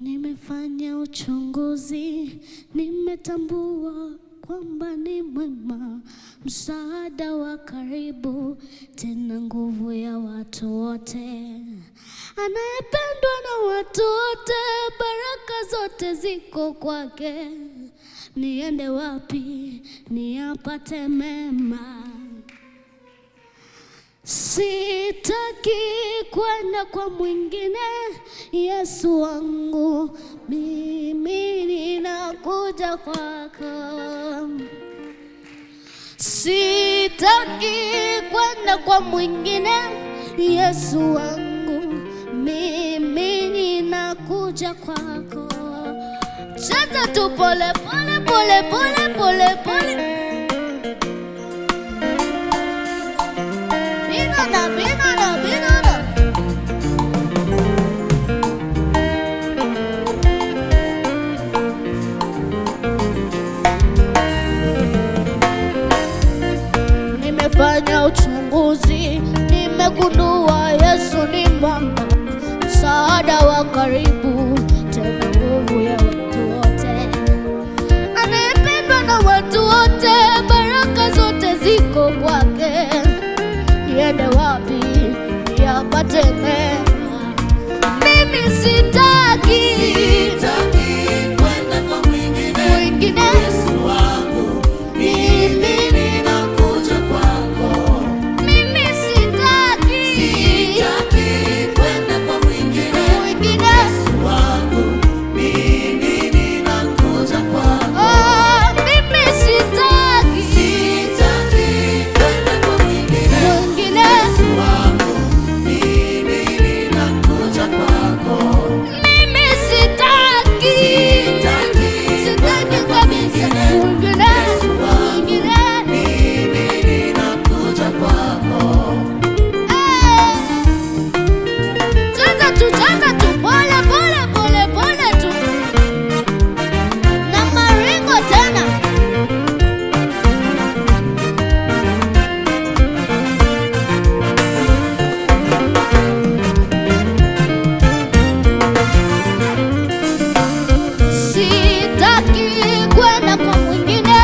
Nimefanya uchunguzi, nimetambua kwamba ni mwema, msaada wa karibu, tena nguvu ya watu wote, anayependwa na watu wote, baraka zote ziko kwake. Niende wapi niyapate mema? Sitaki kwenda kwa mwingine, Yesu wangu, mimi ninakuja kwako. Sitaki kwenda kwa mwingine, Yesu wangu, mimi ninakuja kwako. Cheza tu pole pole pole pole pole pole. Nimefanya uchunguzi, nimegundua Yesu ni mwamba, msaada wa karibu, tena nguvu ya watu wote, anayependwa na watu wote, baraka zote ziko kwake. Niende wapi niyapate mema? Mimi sitaki kwenda kwa mwingine, Yesu wangu, mimi ninakuja kwako. Mimi sitaki kwenda kwa mwingine, Yesu wangu, mimi ninakuja kwako. Mimi sitaki kwenda kwa mwingine, Yesu wangu, mimi ninakuja kwako. Mimi sitaki kabisa mwingine, Yesu wangu, mimi ninakuja kwako. Cheza tu pole pole pole pole tu na maringo tena. Sitaki kwenda kwa mwingine,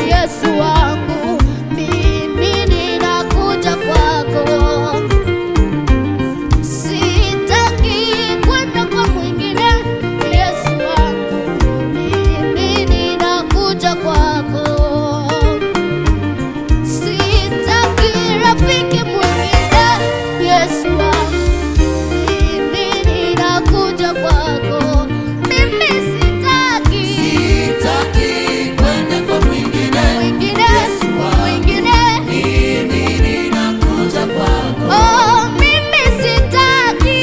Yesu wangu, mimi ninakuja kwako. Sitaki kwenda kwa mwingine, Yesu wangu, mimi ninakuja kwako. Sitaki rafiki mwingine, Yesu wangu, mimi ninakuja kwako. Mimi sitaki kwenda kwa mwingine, Yesu wangu, mimi ninakuja kwako. Oh, mimi sitaki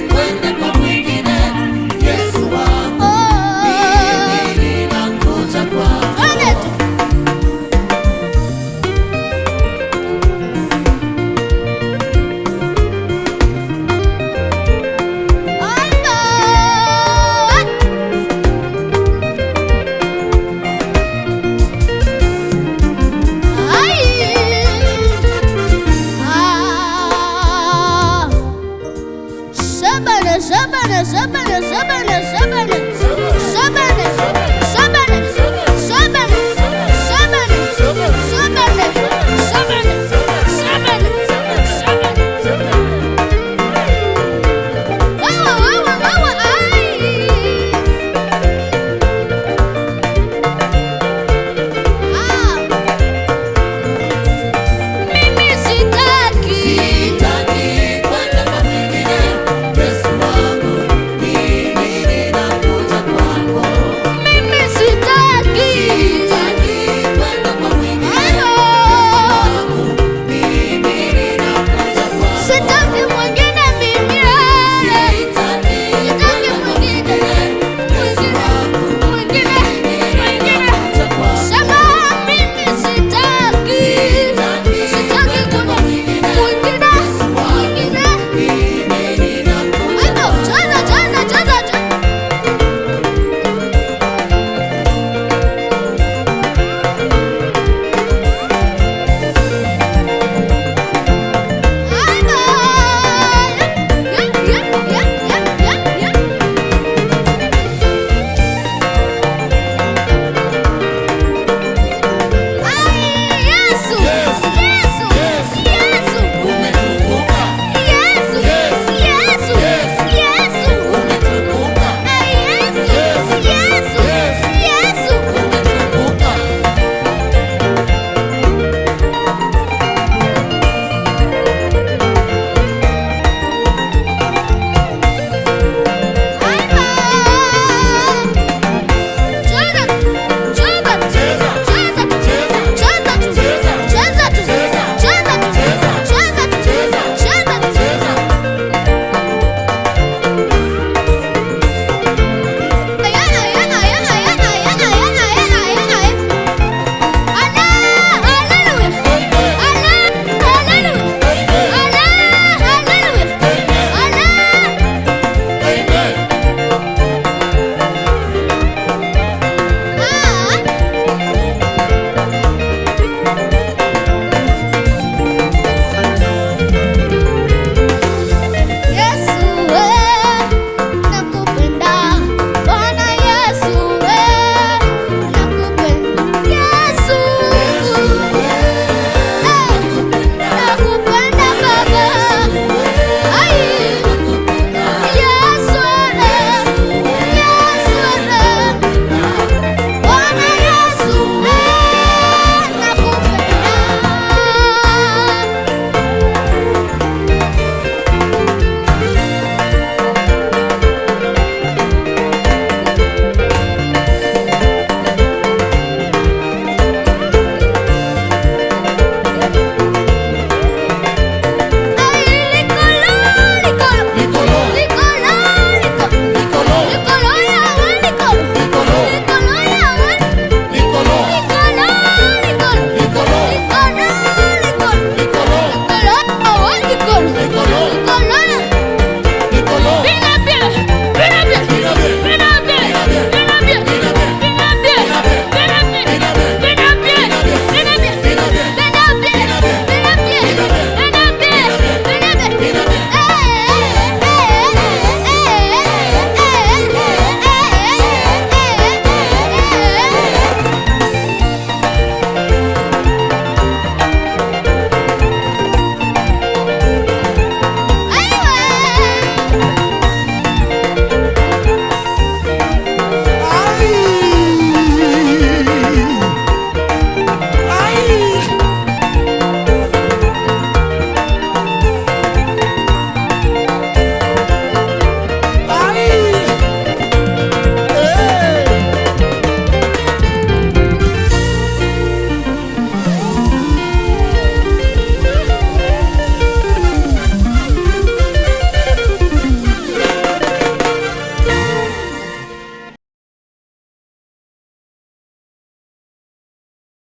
kwenda kwa mwingine, Yesu wangu, mimi ninakuja kwako. Sabana